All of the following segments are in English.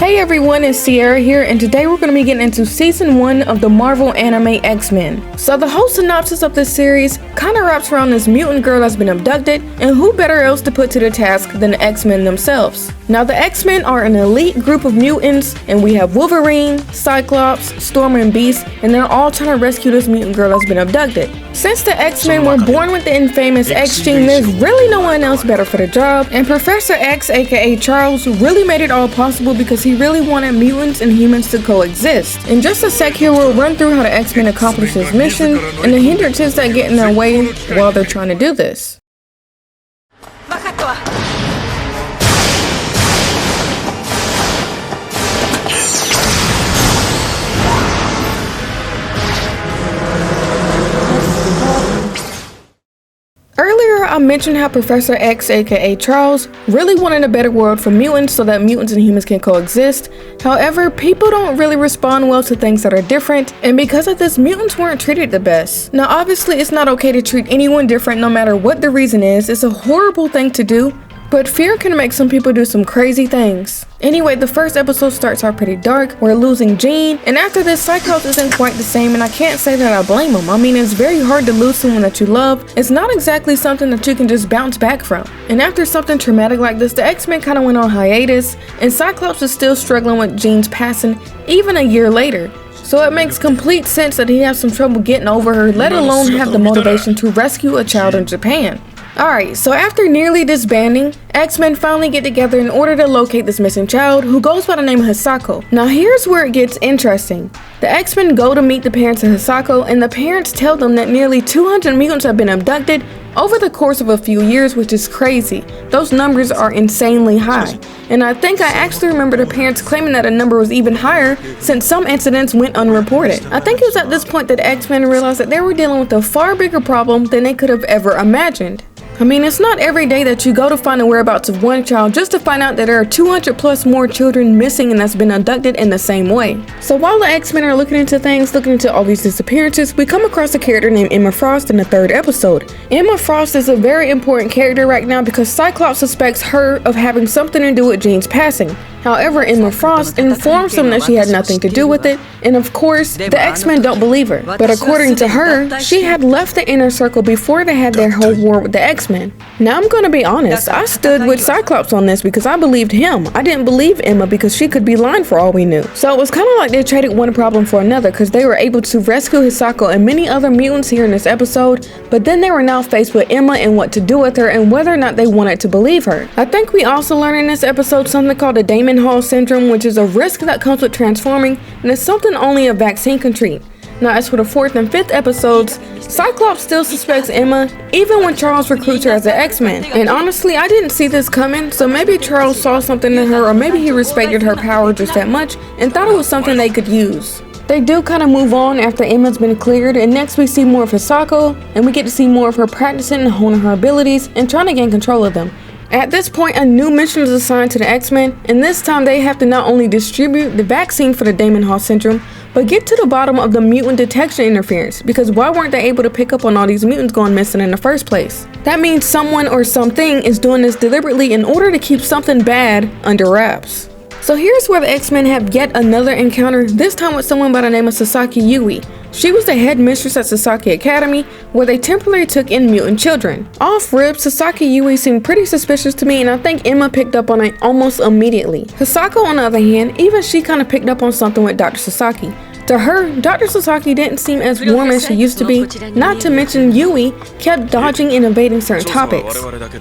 Hey everyone, it's Sierra here, and today we're going to be getting into Season 1 of the Marvel anime X-Men. So the whole synopsis of this series kind of wraps around this mutant girl that's been abducted, and who better else to put to the task than the X-Men themselves. Now the X-Men are an elite group of mutants, and we have Wolverine, Cyclops, Storm, and Beast, and they're all trying to rescue this mutant girl that's been abducted. Since the X-Men were born with the infamous X gene, there's really no one else better for the job, and Professor X, aka Charles, really made it all possible because he really wanted mutants and humans to coexist. In just a sec here, we'll run through how the X-Men accomplish this mission and the hindrances that get in their way while they're trying to do this. Earlier, I mentioned how Professor X, aka Charles, really wanted a better world for mutants so that mutants and humans can coexist. However, people don't really respond well to things that are different, and because of this, mutants weren't treated the best. Now obviously, it's not okay to treat anyone different no matter what the reason is. It's a horrible thing to do, but fear can make some people do some crazy things. Anyway, the first episode starts out pretty dark. We're losing Jean, and after this, Cyclops isn't quite the same, and I can't say that I blame him. I mean, it's very hard to lose someone that you love. It's not exactly something that you can just bounce back from. And after something traumatic like this, the X-Men kind of went on hiatus, and Cyclops is still struggling with Jean's passing even a year later. So it makes complete sense that he has some trouble getting over her, let alone have the motivation to rescue a child in Japan. Alright, so after nearly disbanding, X-Men finally get together in order to locate this missing child who goes by the name of Hisako. Now here's where it gets interesting. The X-Men go to meet the parents of Hisako, and the parents tell them that nearly 200 mutants have been abducted over the course of a few years, which is crazy. Those numbers are insanely high. And I think I actually remember the parents claiming that a number was even higher since some incidents went unreported. I think it was at this point that X-Men realized that they were dealing with a far bigger problem than they could have ever imagined. I mean, it's not every day that you go to find the whereabouts of one child just to find out that there are 200 plus more children missing and that's been abducted in the same way. So while the X-Men are looking into all these disappearances, we come across a character named Emma Frost in the third episode. Emma Frost is a very important character right now because Cyclops suspects her of having something to do with Jean's passing. However, Emma Frost informs them that she had nothing to do with it, and of course, the X-Men don't believe her. But according to her, she had left the inner circle before they had their whole war with the X-Men. Now I'm gonna be honest, I stood with Cyclops on this because I believed him. I didn't believe Emma because she could be lying for all we knew. So it was kind of like they traded one problem for another because they were able to rescue Hisako and many other mutants here in this episode, but then they were now faced with Emma and what to do with her and whether or not they wanted to believe her. I think we also learned in this episode something called the Damon Hall syndrome, which is a risk that comes with transforming, and it's something only a vaccine can treat. Now as for the fourth and fifth episodes, Cyclops still suspects Emma even when Charles recruits her as an X-Men. And honestly, I didn't see this coming, so maybe Charles saw something in her, or maybe he respected her power just that much and thought it was something they could use. They do kind of move on after Emma's been cleared, and next we see more of Hisako, and we get to see more of her practicing and honing her abilities and trying to gain control of them. At this point, a new mission is assigned to the X-Men, and this time they have to not only distribute the vaccine for the Damon Hall syndrome, but get to the bottom of the mutant detection interference, because why weren't they able to pick up on all these mutants going missing in the first place? That means someone or something is doing this deliberately in order to keep something bad under wraps. So here's where the X-Men have yet another encounter, this time with someone by the name of Sasaki Yui. She was the head mistress at Sasaki Academy, where they temporarily took in mutant children. Off rip, Sasaki Yui seemed pretty suspicious to me, and I think Emma picked up on it almost immediately. Hisako, on the other hand, even she kind of picked up on something with Dr. Sasaki. To her, Dr. Sasaki didn't seem as warm as she used to be, not to mention Yui kept dodging and evading certain topics.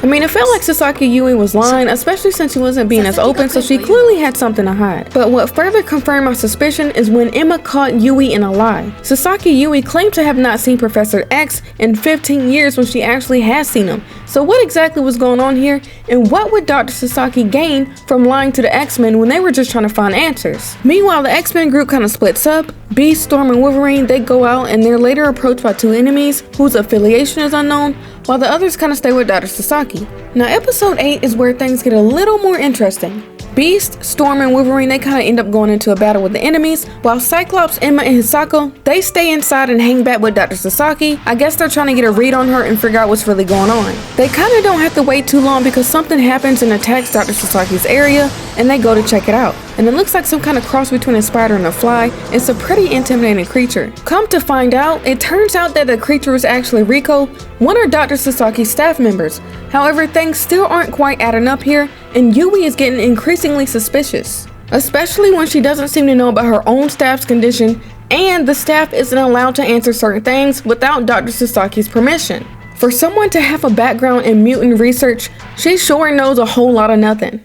I mean, it felt like Sasaki Yui was lying, especially since she wasn't being as open, so she clearly had something to hide. But what further confirmed my suspicion is when Emma caught Yui in a lie. Sasaki Yui claimed to have not seen Professor X in 15 years when she actually has seen him. So what exactly was going on here, and what would Dr. Sasaki gain from lying to the X-Men when they were just trying to find answers? Meanwhile, the X-Men group kind of splits up. Beast, Storm, and Wolverine, they go out and they're later approached by two enemies whose affiliation is unknown, while the others kind of stay with Dr. Sasaki. Now episode 8 is where things get a little more interesting. Beast, Storm, and Wolverine, they kind of end up going into a battle with the enemies, while Cyclops, Emma, and Hisako, they stay inside and hang back with Dr. Sasaki. I guess they're trying to get a read on her and figure out what's really going on. They kind of don't have to wait too long because something happens and attacks Dr. Sasaki's area, and they go to check it out. And it looks like some kind of cross between a spider and a fly. It's a pretty intimidating creature. Come to find out, it turns out that the creature is actually Rico, one of Dr. Sasaki's staff members. However, things still aren't quite adding up here, and Yui is getting increasingly suspicious, especially when she doesn't seem to know about her own staff's condition, and the staff isn't allowed to answer certain things without Dr. Sasaki's permission. For someone to have a background in mutant research, she sure knows a whole lot of nothing.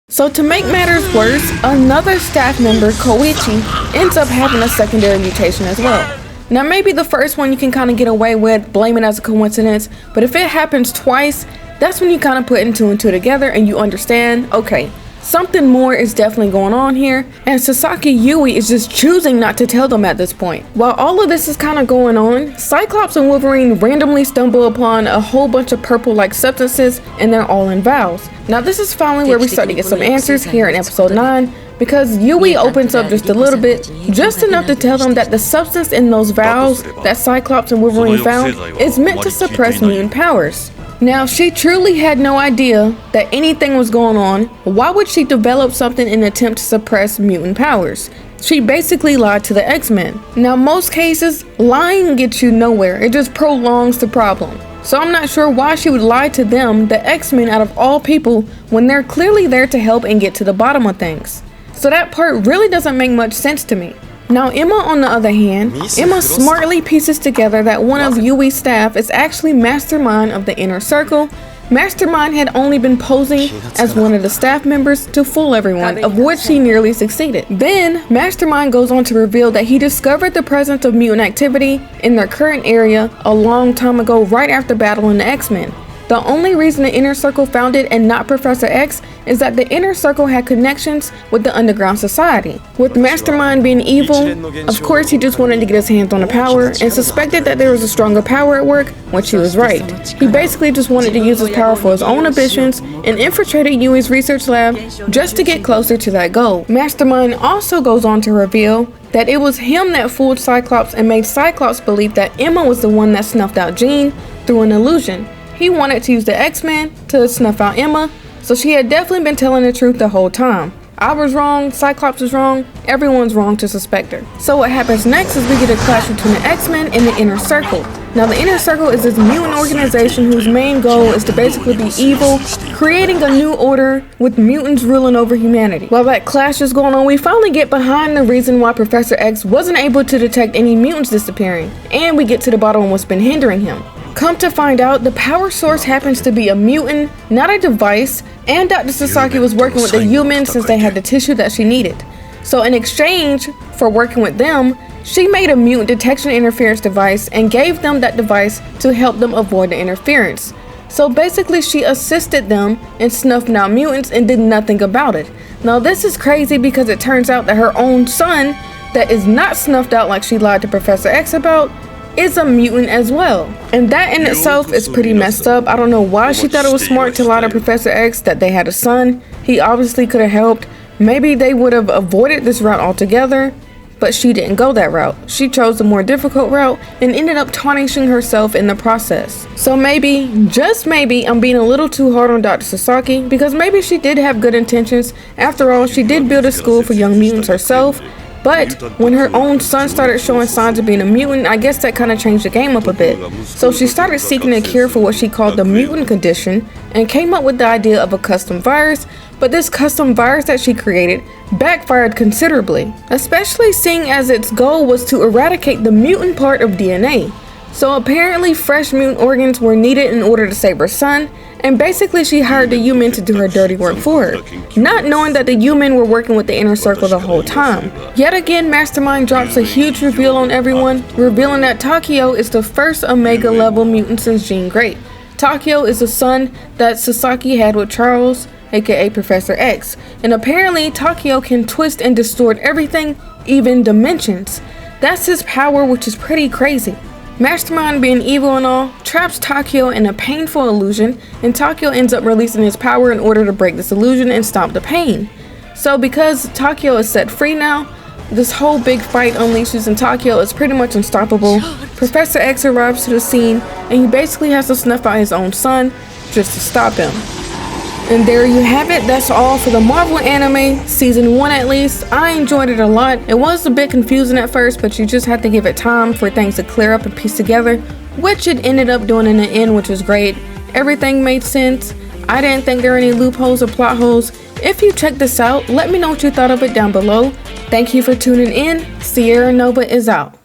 So to make matters worse, another staff member, Koichi, ends up having a secondary mutation as well. Now maybe the first one you can kind of get away with, blame it as a coincidence, but if it happens twice, that's when you kind of put two and two together and you understand, okay, something more is definitely going on here, and Sasaki Yui is just choosing not to tell them at this point. While all of this is kind of going on, Cyclops and Wolverine randomly stumble upon a whole bunch of purple-like substances, and they're all in vials. Now this is finally where we start to get some answers here in episode 9, because Yui opens up just a little bit, just enough to tell them that the substance in those vials that Cyclops and Wolverine found is meant to suppress mutant powers. Now, she truly had no idea that anything was going on. Why would she develop something in an attempt to suppress mutant powers? She basically lied to the X-Men. Now, most cases, lying gets you nowhere. It just prolongs the problem. So I'm not sure why she would lie to them, the X-Men out of all people, when they're clearly there to help and get to the bottom of things. So that part really doesn't make much sense to me. Now Emma, on the other hand, Emma smartly pieces together that one of Yui's staff is actually Mastermind of the Inner Circle. Mastermind had only been posing as one of the staff members to fool everyone, of which he nearly succeeded. Then, Mastermind goes on to reveal that he discovered the presence of mutant activity in their current area a long time ago, right after battling the X-Men. The only reason the Inner Circle found it and not Professor X is that the Inner Circle had connections with the underground society. With Mastermind being evil, of course he just wanted to get his hands on the power and suspected that there was a stronger power at work, which he was right. He basically just wanted to use his power for his own ambitions and infiltrated Yui's research lab just to get closer to that goal. Mastermind also goes on to reveal that it was him that fooled Cyclops and made Cyclops believe that Emma was the one that snuffed out Jean through an illusion. He wanted to use the X-Men to snuff out Emma, so she had definitely been telling the truth the whole time. I was wrong, Cyclops was wrong, everyone's wrong to suspect her. So what happens next is we get a clash between the X-Men and the Inner Circle. Now the Inner Circle is this mutant organization whose main goal is to basically be evil, creating a new order with mutants ruling over humanity. While that clash is going on, we finally get behind the reason why Professor X wasn't able to detect any mutants disappearing, and we get to the bottom of what's been hindering him. Come to find out, the power source happens to be a mutant, not a device, and Dr. Sasaki was working with the humans since they had the tissue that she needed. So in exchange for working with them, she made a mutant detection interference device and gave them that device to help them avoid the interference. So basically she assisted them in snuffing out mutants and did nothing about it. Now this is crazy because it turns out that her own son, that is not snuffed out like she lied to Professor X about, is a mutant as well. And that in itself is pretty messed up. I don't know why she thought it was smart to lie to Professor X that they had a son. He obviously could have helped. Maybe they would have avoided this route altogether, but she didn't go that route. She chose the more difficult route and ended up tarnishing herself in the process. So maybe, just maybe, I'm being a little too hard on Dr. Sasaki, because maybe she did have good intentions. After all, she did build a school for young mutants herself. But when her own son started showing signs of being a mutant, I guess that kind of changed the game up a bit. So she started seeking a cure for what she called the mutant condition and came up with the idea of a custom virus, but this custom virus that she created backfired considerably, especially seeing as its goal was to eradicate the mutant part of DNA. So apparently fresh mutant organs were needed in order to save her son, and basically she hired the human to do her dirty work for her, not knowing that the human were working with the Inner Circle the whole time. Yet again, Mastermind drops a huge reveal on everyone, revealing that Takeo is the first Omega level mutant since Jean Grey. Takeo is the son that Sasaki had with Charles, aka Professor X, and apparently Takeo can twist and distort everything, even dimensions. That's his power, which is pretty crazy. Mastermind, being evil and all, traps Takeo in a painful illusion, and Takeo ends up releasing his power in order to break this illusion and stop the pain. So because Takeo is set free now, this whole big fight unleashes and Takeo is pretty much unstoppable. Professor X arrives to the scene and he basically has to snuff out his own son just to stop him. And there you have it. That's all for the Marvel anime, season 1 at least. I enjoyed it a lot. It was a bit confusing at first, but you just have to give it time for things to clear up and piece together, which it ended up doing in the end, which was great. Everything made sense. I didn't think there were any loopholes or plot holes. If you checked this out, let me know what you thought of it down below. Thank you for tuning in. Sierra Nova is out.